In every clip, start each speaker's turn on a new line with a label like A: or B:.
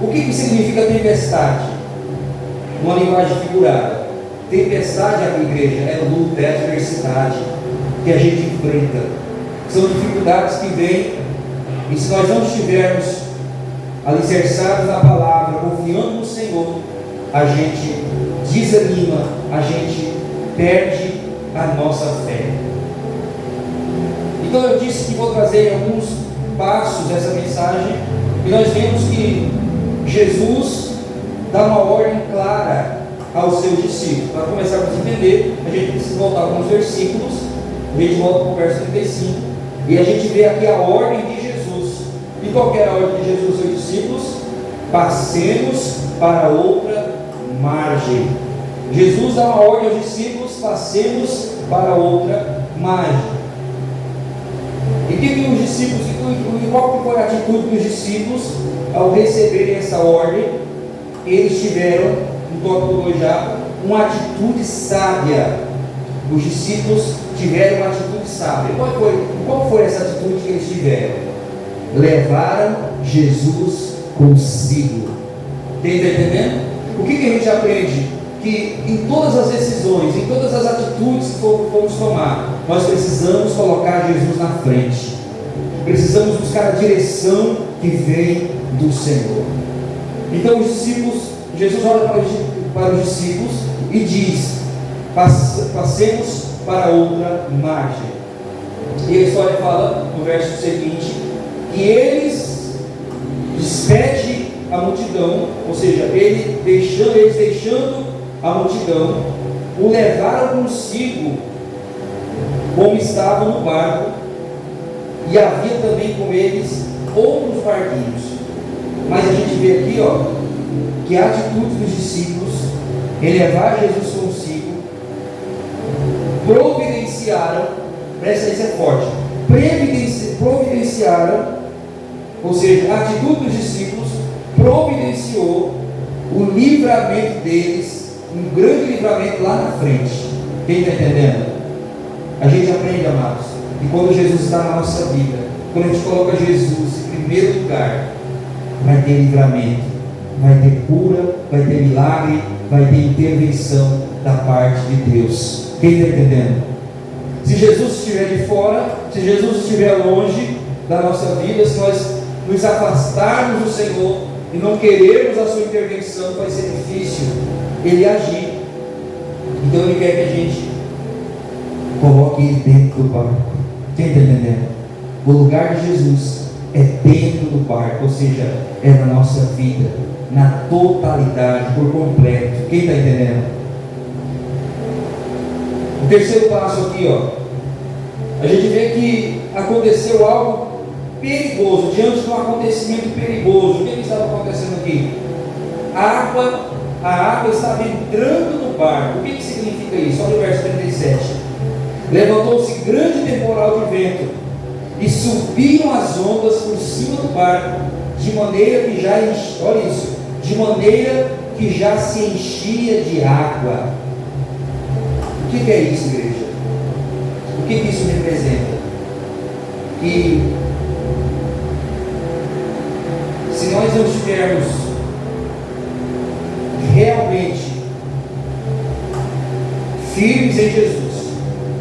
A: o que significa tempestade? Numa linguagem figurada. Tempestade aqui, igreja, é luta, é adversidade que a gente enfrenta. São dificuldades que vêm, e se nós não estivermos alicerçados na palavra, confiando no Senhor, a gente desanima, a gente perde a nossa fé. Então eu disse que vou trazer alguns passos dessa mensagem, e nós vemos que Jesus dá uma ordem clara aos seus discípulos. Para começarmos a entender, a gente precisa voltar alguns versículos. A gente volta para o verso 35 e a gente vê aqui a ordem de Jesus. E qual que era a ordem de Jesus aos seus discípulos? Passemos para outra margem. Jesus dá uma ordem aos discípulos: passemos para outra margem. E que os discípulos, qual que foi a atitude dos discípulos ao receberem essa ordem? Eles tiveram, no tópico 2 já, uma atitude sábia. Os discípulos tiveram uma atitude sábia. Qual foi essa atitude que eles tiveram? Levaram Jesus consigo. Está entendendo? O que a gente aprende? Que em todas as decisões, em todas as atitudes que formos tomar, nós precisamos colocar Jesus na frente. Precisamos buscar a direção que vem do Senhor. Então os discípulos, Jesus olha para os discípulos e diz: passemos para outra margem. E a história fala no verso seguinte que eles despedem a multidão, ou seja, eles deixando a multidão, o levaram consigo como estavam no barco, e havia também com eles outros barquinhos. Mas a gente vê aqui, que a atitude dos discípulos em levar Jesus consigo providenciaram, presta isso é forte, providenciaram, ou seja, a atitude dos discípulos providenciou o livramento deles, um grande livramento lá na frente. Quem está entendendo? A gente aprende, amados, e quando Jesus está na nossa vida, quando a gente coloca Jesus em primeiro lugar, vai ter livramento, vai ter cura, vai ter milagre, vai ter intervenção da parte de Deus. Quem está entendendo? Se Jesus estiver de fora, se Jesus estiver longe da nossa vida, se nós nos afastarmos do Senhor e não querermos a sua intervenção, vai ser difícil Ele agir. Então Ele quer que a gente coloque Ele dentro do barco. Quem está entendendo? O lugar de Jesus é dentro do barco, ou seja, é na nossa vida, na totalidade, por completo. Quem está entendendo? O terceiro passo aqui, a gente vê que aconteceu algo perigoso, diante de um acontecimento perigoso. O que estava acontecendo aqui? A água estava entrando no barco. O que significa isso? Olha o verso 37. Levantou-se grande temporal de vento, e subiam as ondas por cima do barco, de maneira que já olha isso, de maneira que já se enchia de água. O que é isso, igreja? O que isso representa? Que se nós não estivermos realmente firmes em Jesus,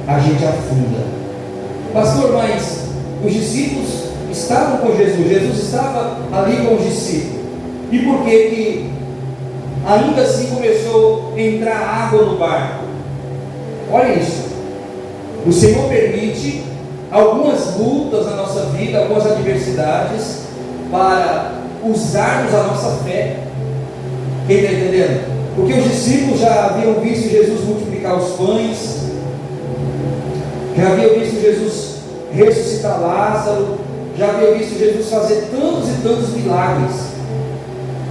A: a gente afunda. Pastor, mas os discípulos estavam com Jesus, Jesus estava ali com os discípulos, e por que ainda assim começou a entrar água no barco? Olha isso, o Senhor permite algumas lutas na nossa vida, algumas adversidades, para usarmos a nossa fé. Quem está entendendo? Porque os discípulos já haviam visto Jesus multiplicar os pães, já haviam visto Jesus ressuscitar Lázaro, já haviam visto Jesus fazer tantos e tantos milagres.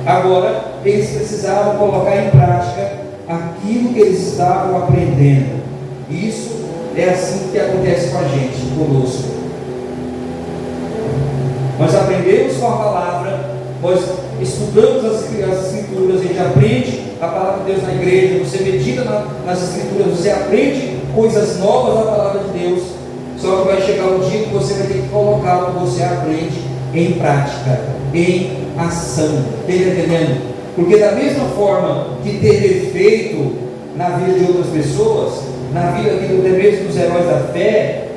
A: Agora eles precisavam colocar em prática aquilo que eles estavam aprendendo. E isso é assim que acontece com a gente, conosco. Nós aprendemos com a palavra, nós estudamos as escrituras, a gente aprende a palavra de Deus na igreja, você medita nas escrituras, você aprende coisas novas da palavra de Deus. Só que vai chegar um dia que você vai ter que colocar o que você aprende em prática, em ação. Está entendendo? Porque da mesma forma que teve efeito na vida de outras pessoas, na vida até mesmo dos heróis da fé,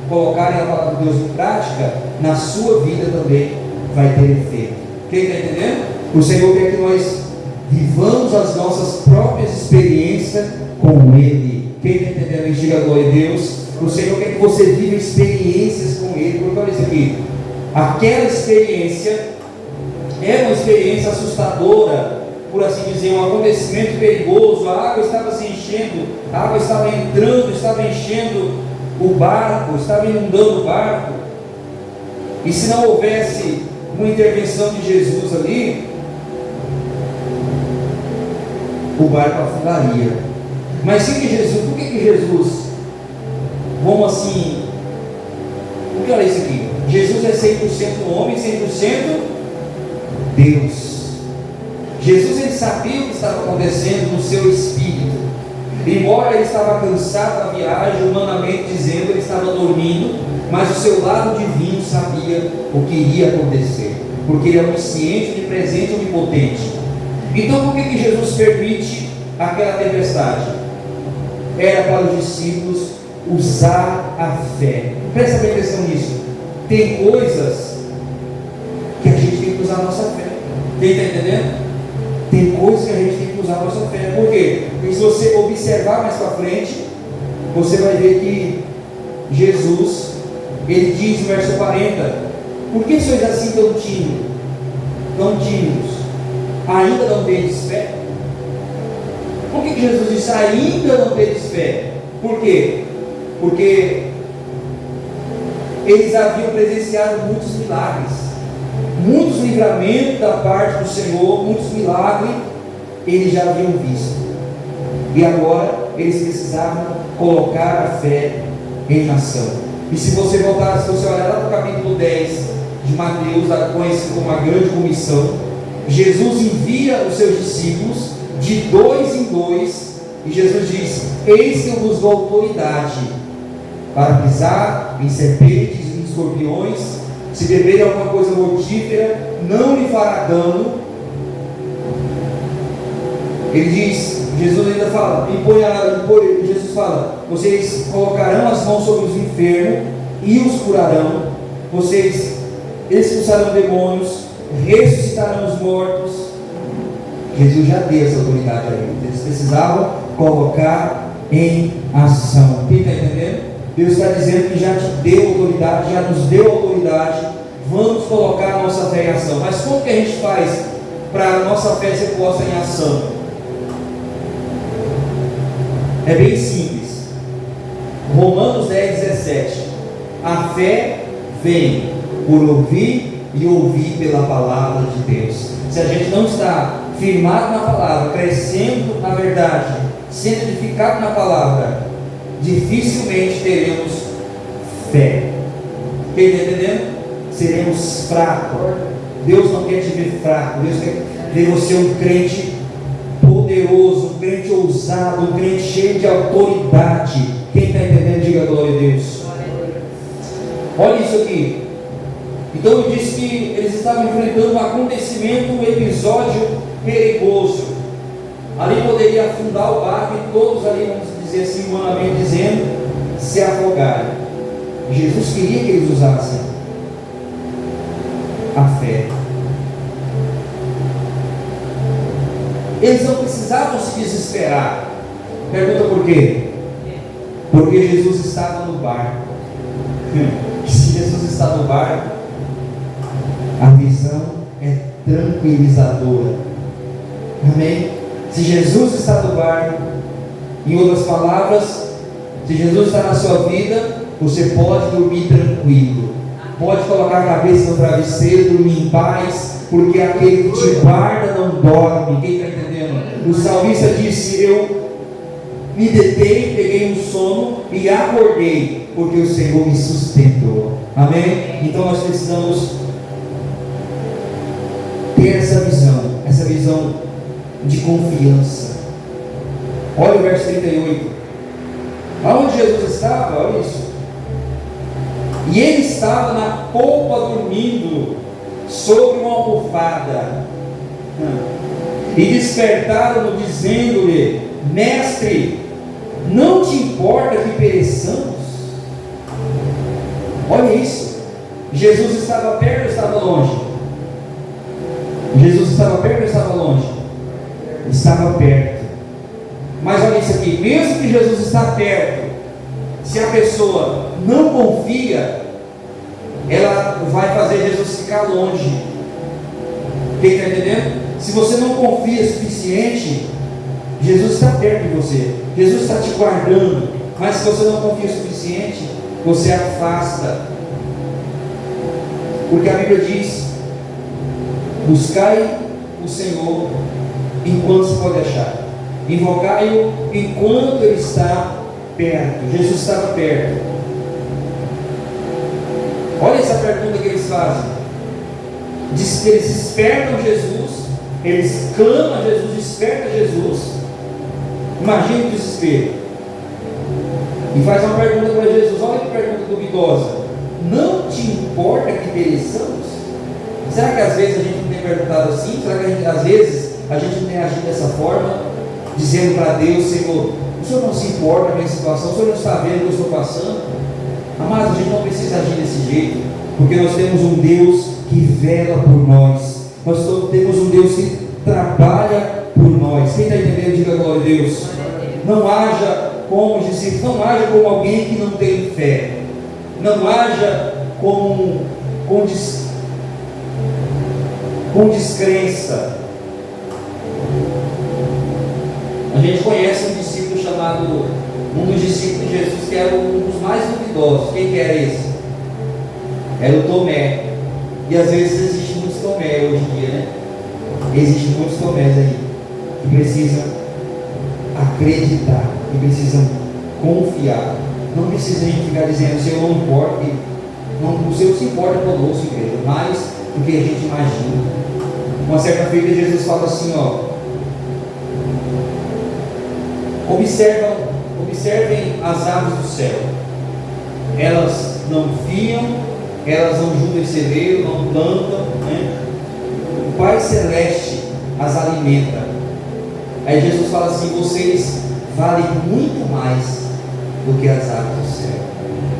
A: colocarem a palavra de Deus em prática, na sua vida também vai ter efeito. Quem está entendendo? O Senhor quer que nós vivamos as nossas próprias experiências com Ele. Quem está entendendo? Diga a glória a Deus. O Senhor quer que você viva experiências com Ele. Porque olha isso aqui, aquela experiência é uma experiência assustadora, por assim dizer, um acontecimento perigoso. A água estava se enchendo, a água estava entrando, estava enchendo o barco, estava inundando o barco, e se não houvesse uma intervenção de Jesus ali, o barco afundaria. Mas sim que Jesus, por que Jesus, vamos assim, porque olha isso aqui, Jesus é 100% homem, 100% Deus. Jesus, ele sabia o que estava acontecendo no seu espírito, embora ele estava cansado da viagem, humanamente dizendo, ele estava dormindo, mas o seu lado divino sabia o que iria acontecer, porque ele é onisciente, onipresente, onipotente. Então por que Jesus permite aquela tempestade? Era para os discípulos usar a fé. Presta bem atenção nisso. Tem coisas que a gente tem que usar a nossa fé. Quem está entendendo? Tem coisas que a gente tem que usar a nossa fé. Por quê? Porque se você observar mais para frente, você vai ver que Jesus, ele diz no verso 40: por que sois assim tão tímidos? Tão tímidos? Ainda não tendes fé? Por que Jesus disse ainda não tendes fé? Por quê? Porque eles haviam presenciado muitos milagres, muitos livramentos da parte do Senhor, muitos milagres eles já haviam visto, e agora eles precisavam colocar a fé em ação. E se você voltar, se você olhar lá no capítulo 10 de Mateus, conhecido como a grande comissão, Jesus envia os seus discípulos de 2 em 2, e Jesus diz: eis que eu vos dou autoridade para pisar em serpentes e em escorpiões, se beberem alguma coisa mortífera, não lhe fará dano. Ele diz, Jesus ainda fala, Jesus fala: vocês colocarão as mãos sobre os enfermos e os curarão, vocês expulsarão demônios, ressuscitarão os mortos. Jesus já deu essa autoridade a eles, eles precisavam colocar em ação. Quem está entendendo? Deus está dizendo que já te deu autoridade, já nos deu autoridade, vamos colocar a nossa fé em ação. Mas como que a gente faz para a nossa fé ser posta em ação? É bem simples. Romanos 10:17. A fé vem por ouvir e ouvir pela palavra de Deus. Se a gente não está firmado na palavra, crescendo na verdade, sendo edificado na palavra, dificilmente teremos fé. Quem está entendendo? Seremos fracos. Deus não quer te ver fraco. Deus quer ver você um crente poderoso, um crente ousado, um crente cheio de autoridade. Quem está entendendo, diga glória a Deus. Olha isso aqui. Então eu disse que eles estavam enfrentando um acontecimento, um episódio perigoso. Ali poderia afundar o barco e todos ali, vamos dizer assim, humanamente dizendo, se afogarem. Jesus queria que eles usassem a fé. Eles não precisavam se desesperar. Pergunta por quê? Porque Jesus estava no barco. Se Jesus está no barco, a visão é tranquilizadora. Amém? Se Jesus está no barco, em outras palavras, se Jesus está na sua vida, você pode dormir tranquilo, pode colocar a cabeça no travesseiro, dormir em paz, porque aquele que te guarda não dorme. Quem está entendendo? O salmista disse: eu me deitei, peguei um sono e acordei, porque o Senhor me sustentou. Amém? Então nós precisamos ter essa visão de confiança. Olha o verso 38. Aonde Jesus estava? Olha isso. E ele estava na polpa dormindo. sobre uma almofada e despertaram-no, dizendo-lhe: Mestre, não te importa que pereçamos? Olha isso. Jesus estava perto ou estava longe? Jesus estava perto ou estava longe? Estava perto. Mas olha isso aqui, mesmo que Jesus está perto, se a pessoa não confia, ela vai fazer Jesus ficar longe. Quem está entendendo? Se você não confia o suficiente, Jesus está perto de você, Jesus está te guardando. Mas se você não confia o suficiente, você afasta. Porque a Bíblia diz: buscai o Senhor enquanto se pode achar, invocai-o enquanto Ele está perto. Jesus estava perto. Olha essa pergunta que eles fazem. Diz que eles despertam Jesus, eles clamam a Jesus, desperta Jesus. Imagina o desespero. E faz uma pergunta para Jesus. Olha que pergunta duvidosa: não te importa que pereçamos? Será que às vezes a gente não tem perguntado assim? Será que às vezes a gente não tem agido dessa forma, dizendo para Deus: Senhor, o Senhor não se importa com a minha situação, o Senhor não está vendo o que eu estou passando? Amados, a gente não precisa agir desse jeito, porque nós temos um Deus que vela por nós. Nós temos um Deus que trabalha por nós. Quem está entendendo, diga glória a Deus. Não haja como os discípulos, não haja como alguém que não tem fé, não haja com descrença. A gente conhece um discípulo chamado, um dos discípulos de Jesus, que era um dos mais duvidosos. Quem que era esse? Era o Tomé. E às vezes existem muitos Tomé hoje em dia, né? Existem muitos Tomés aí que precisam acreditar, que precisam confiar. Não precisa a gente ficar dizendo: o Senhor não importa, o Senhor se importa conosco, igreja, mais do que a gente imagina. Uma certa feita Jesus fala assim: observem as aves do céu, elas não fiam, elas não juntam em celeiro, não plantam, né? O Pai Celeste as alimenta. Aí Jesus fala assim: vocês valem muito mais do que as aves do céu.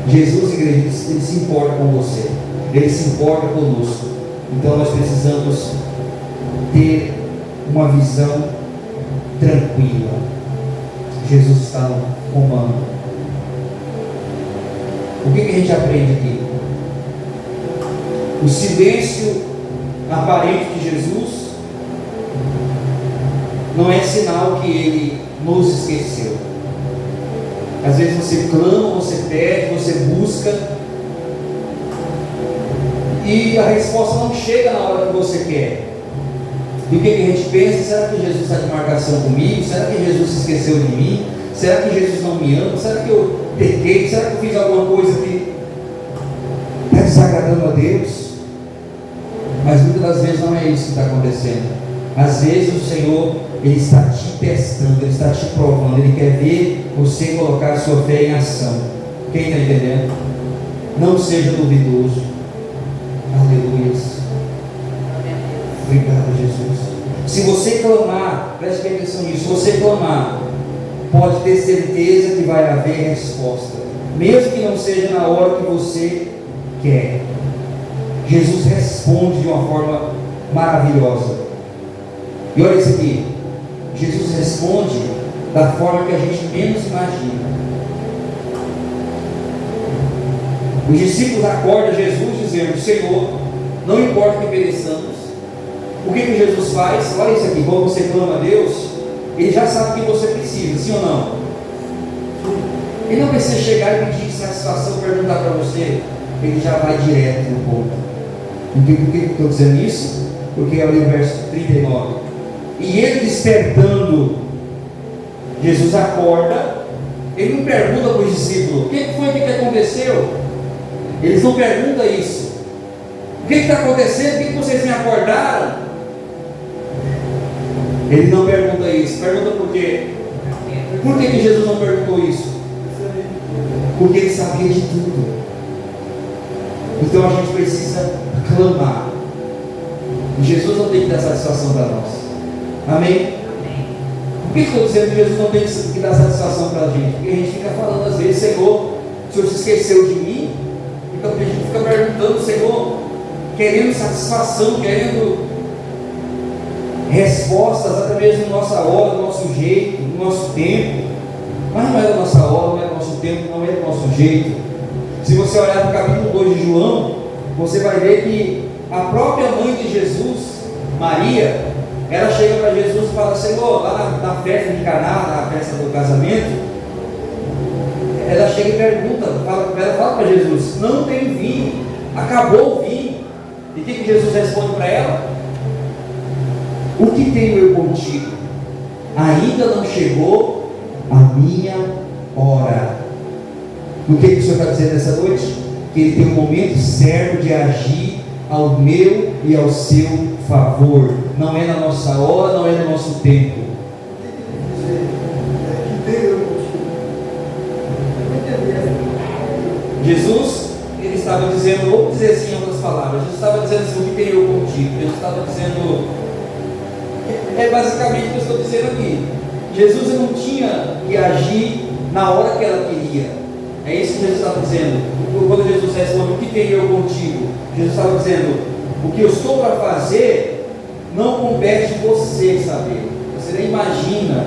A: Jesus, igreja, Ele se importa com você, Ele se importa conosco. Então nós precisamos ter uma visão tranquila. Jesus está no comando. O que a gente aprende aqui? O silêncio aparente de Jesus não é sinal que Ele nos esqueceu. Às vezes você clama, você pede, você busca, e a resposta não chega na hora que você quer. E o que a gente pensa? Será que Jesus está de marcação comigo? Será que Jesus se esqueceu de mim? Será que Jesus não me ama? Será que eu pequei? Será que eu fiz alguma coisa que está desagradando a Deus? Mas muitas das vezes não é isso que está acontecendo. Às vezes o Senhor, Ele está te testando, Ele está te provando, Ele quer ver você colocar a sua fé em ação. Quem está entendendo? Não seja duvidoso. Aleluia. Obrigado, Jesus. Se você clamar, preste atenção nisso, se você clamar, pode ter certeza que vai haver resposta, mesmo que não seja na hora que você quer. Jesus responde de uma forma maravilhosa. E olha isso aqui, Jesus responde da forma que a gente menos imagina. Os discípulos acordam Jesus dizendo: Senhor, não importa que pereçamos. O que Jesus faz? Olha isso aqui, quando você clama a Deus, Ele já sabe o que você precisa, sim ou não? Ele não precisa chegar e pedir satisfação, perguntar para você. Ele já vai direto no ponto. Por que eu estou dizendo isso? Porque olha o verso 39. E ele despertando, Jesus acorda. Ele não pergunta para os discípulos: o que foi que aconteceu? Eles não perguntam isso. O que está acontecendo? Por que vocês me acordaram? Ele não pergunta isso. Pergunta por quê? Por que Jesus não perguntou isso? Porque Ele sabia de tudo. Então a gente precisa clamar. E Jesus não tem que dar satisfação para nós. Amém? Por que estou dizendo que Jesus não tem que dar satisfação para a gente? Porque a gente fica falando às vezes, Senhor, o Senhor se esqueceu de mim? Então a gente fica perguntando, Senhor, querendo satisfação, querendo respostas, até mesmo na nossa hora, no nosso jeito, no nosso tempo. Mas não é da nossa hora, não é do nosso tempo, não é do nosso jeito. Se você olhar no capítulo 2 de João, você vai ver que a própria mãe de Jesus, Maria, ela chega para Jesus e fala, Senhor, lá na festa de Caná, na festa do casamento, ela chega e pergunta, ela fala para Jesus, não tem vinho, acabou o vinho. E o que Jesus responde para ela? O que tenho eu contigo? Ainda não chegou a minha hora. O que o Senhor está dizendo nessa noite? Que Ele tem um momento certo de agir ao meu e ao seu favor. Não é na nossa hora, não é no nosso tempo. Jesus, Ele estava dizendo, vou dizer assim em outras palavras, Jesus estava dizendo assim, o que tenho eu contigo? Jesus estava dizendo, basicamente o que eu estou dizendo aqui. Jesus não tinha que agir na hora que ela queria. É isso que Jesus estava dizendo. Quando Jesus responde, o que tenho eu contigo? Jesus estava dizendo, o que eu estou para fazer não compete você saber. Você nem imagina.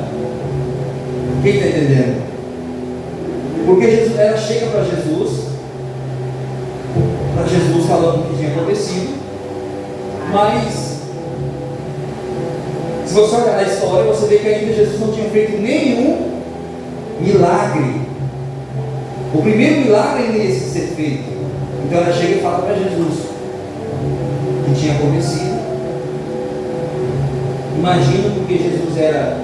A: Quem está entendendo? Porque Jesus, ela chega para Jesus falando o que tinha acontecido, mas se você olhar a história, você vê que ainda Jesus não tinha feito nenhum milagre. O primeiro milagre ainda ia ser feito. Então ela chega e fala para Jesus o que tinha acontecido. Imagino, porque Jesus era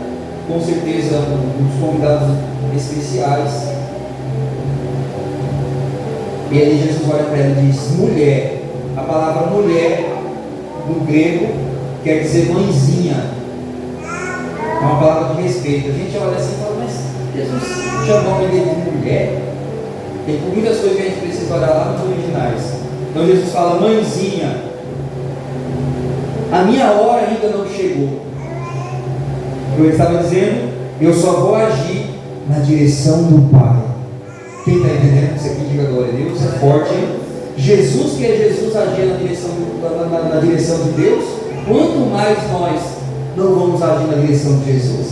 A: com certeza um dos convidados especiais. E aí Jesus olha para ela e diz, mulher. A palavra mulher no grego quer dizer mãezinha. É uma palavra de respeito. A gente olha assim e fala, mas Jesus chamou a dele de mulher? Tem muitas coisas que a gente precisa olhar lá nos originais. Então Jesus fala, mãezinha, a minha hora ainda não chegou. Ele estava dizendo, eu só vou agir na direção do Pai. Quem está entendendo isso aqui, diga glória a Deus, é forte, hein? Jesus, que é Jesus, agir na direção de Deus, quanto mais nós não vamos agir na direção de Jesus.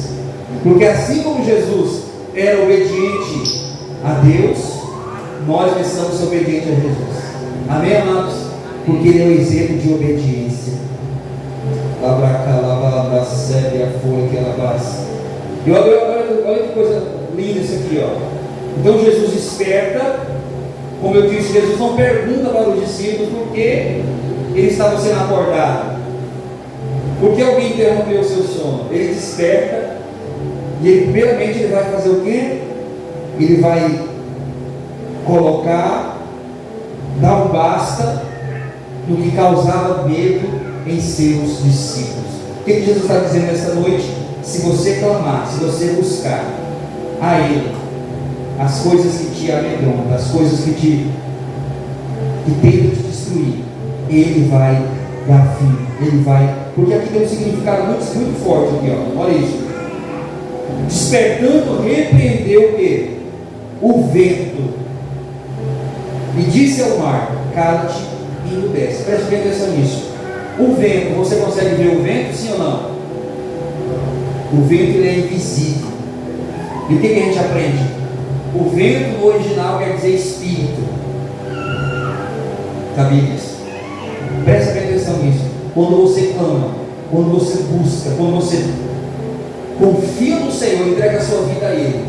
A: Porque assim como Jesus era obediente a Deus, nós precisamos ser obedientes a Jesus. Amém, amados? Porque Ele é o exemplo de obediência. E olha que coisa linda isso aqui, ó. Então Jesus desperta. Como eu disse, Jesus não pergunta para os discípulos por que ele estava sendo acordado, por que alguém interrompeu o seu sono. Ele desperta e ele, primeiramente, ele vai fazer o quê? Ele vai colocar, dar um basta no que causava medo em seus discípulos. O que Jesus está dizendo nesta noite? Se você clamar, se você buscar a Ele, as coisas que te amedrontam, as coisas que tentam te destruir, Ele vai dar fim, Ele vai, porque aqui tem um significado muito forte aqui, ó. Olha isso. Despertando, repreendeu o quê? O vento, e disse ao mar, cala-te e emudece. Preste bem atenção nisso. O vento, você consegue ver o vento, sim ou não? O vento, ele é invisível. E o que a gente aprende? O vento no original quer dizer espírito. Sabia disso? Presta bem atenção nisso. Quando você clama, quando você busca, quando você confia no Senhor, entrega a sua vida a Ele,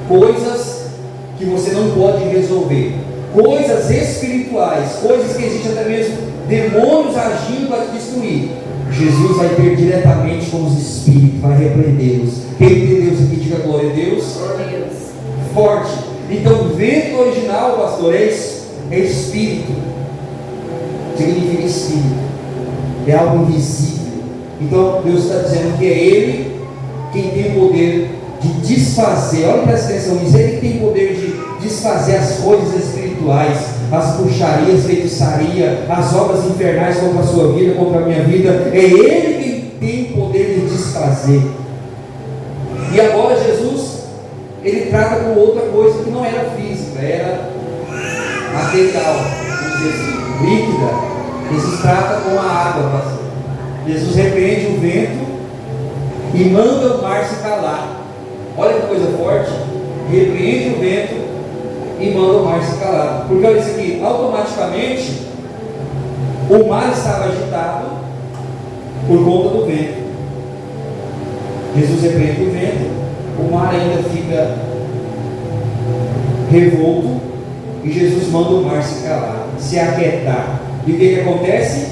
A: coisas que você não pode resolver, coisas espirituais, coisas que existem até mesmo demônios agindo para te destruir, Jesus vai ter diretamente com os espíritos, vai repreendê-los. Quem entendeu isso aqui, diga glória a Deus. Forte. Então, o vento original, pastor, é espírito. Significa espírito. É algo invisível. Então, Deus está dizendo que é Ele quem tem o poder de desfazer. Olha, presta atenção nisso. Ele que tem o poder de desfazer as coisas espirituais, as bruxarias, feitiçaria, as obras infernais contra a sua vida, contra a minha vida. É Ele quem tem o poder de desfazer. E agora Jesus, Ele trata com outra coisa que não era física, era material, vamos dizer assim, líquida. Jesus trata com a água, pastor. Jesus repreende o vento e manda o mar se calar. Olha que coisa forte. Repreende o vento e manda o mar se calar. Porque olha isso aqui, automaticamente o mar estava agitado por conta do vento. Jesus repreende o vento, o mar ainda fica revolto e Jesus manda o mar se calar, se aquietar. E o que acontece?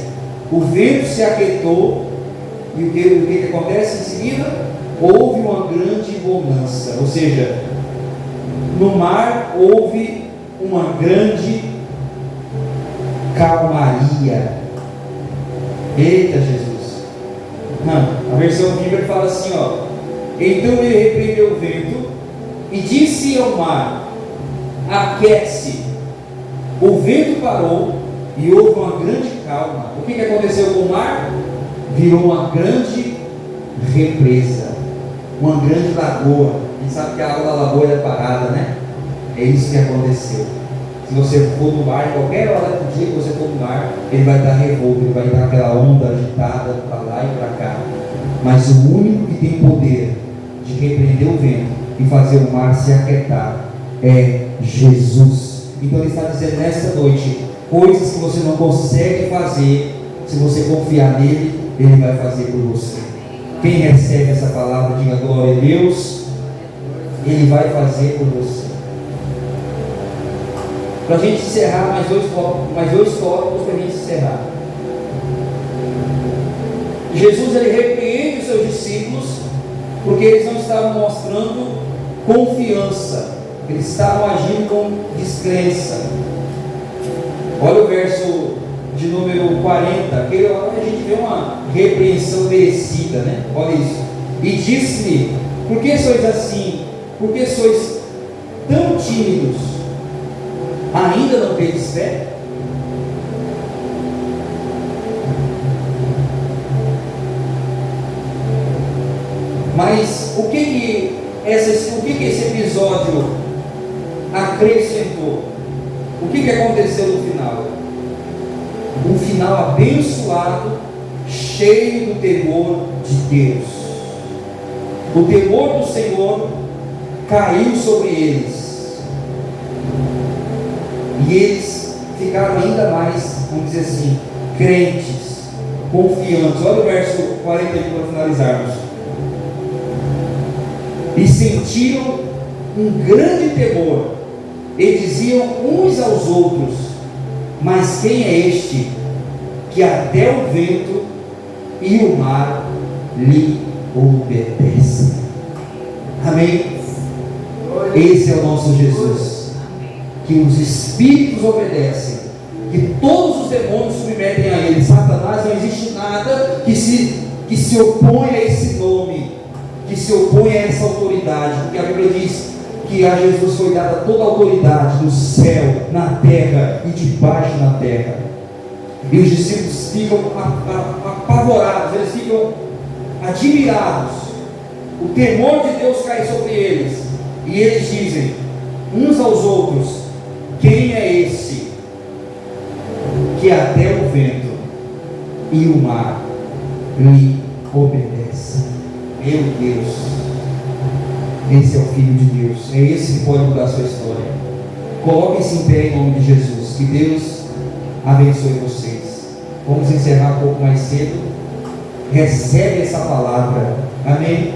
A: O vento se aquietou. E o que acontece em seguida? Houve uma grande bonança. Ou seja, no mar houve uma grande calmaria. Eita Jesus! Não, a versão bíblica fala assim, ó. Então ele repreendeu o vento e disse ao mar: aquece. O vento parou e houve uma grande calma. O que aconteceu com o mar? Virou uma grande represa, uma grande lagoa. A gente sabe que a água da lagoa é parada, né? É isso que aconteceu. Se você for no mar, em qualquer hora do dia que você for no mar, ele vai estar revolto, ele vai estar aquela onda agitada para lá e para cá. Mas o único que tem poder de repreender o vento e fazer o mar se aquietar é Jesus. Então ele está dizendo nesta noite: coisas que você não consegue fazer, se você confiar nele, ele vai fazer por você. Quem recebe essa palavra, diga glória a Deus. Ele vai fazer por você. Para a gente encerrar, mais dois tópicos para a gente encerrar. Jesus, ele repreende os seus discípulos porque eles não estavam mostrando confiança, eles estavam agindo com descrença. Olha o verso de número 40, aquele a gente vê uma repreensão merecida, né? Olha isso. E disse-lhe: por que sois assim? Por que sois tão tímidos? Ainda não tendes fé? Mas o que esse episódio acrescentou? O que aconteceu no final? Um final abençoado, cheio do temor de Deus. O temor do Senhor caiu sobre eles, e eles ficaram ainda mais, vamos dizer assim, crentes, confiantes. Olha o verso 41 para finalizarmos. E sentiram um grande temor, e diziam uns aos outros: mas quem é este que até o vento e o mar lhe obedecem? Amém? Esse é o nosso Jesus, que os espíritos obedecem, que todos os demônios submetem a ele. Satanás, não existe nada que se opõe a esse nome, que se opõe a essa autoridade, porque a Bíblia diz que a Jesus foi dada toda a autoridade no céu, na terra e debaixo da terra. E os discípulos ficam apavorados, eles ficam admirados. O temor de Deus cai sobre eles, e eles dizem uns aos outros: quem é esse que até o vento e o mar lhe obedecem? Meu Deus, esse é o Filho de Deus, é esse que pode mudar a sua história. Coloquem-se em pé em nome de Jesus. Que Deus abençoe vocês. Vamos encerrar um pouco mais cedo. Recebe essa palavra. Amém?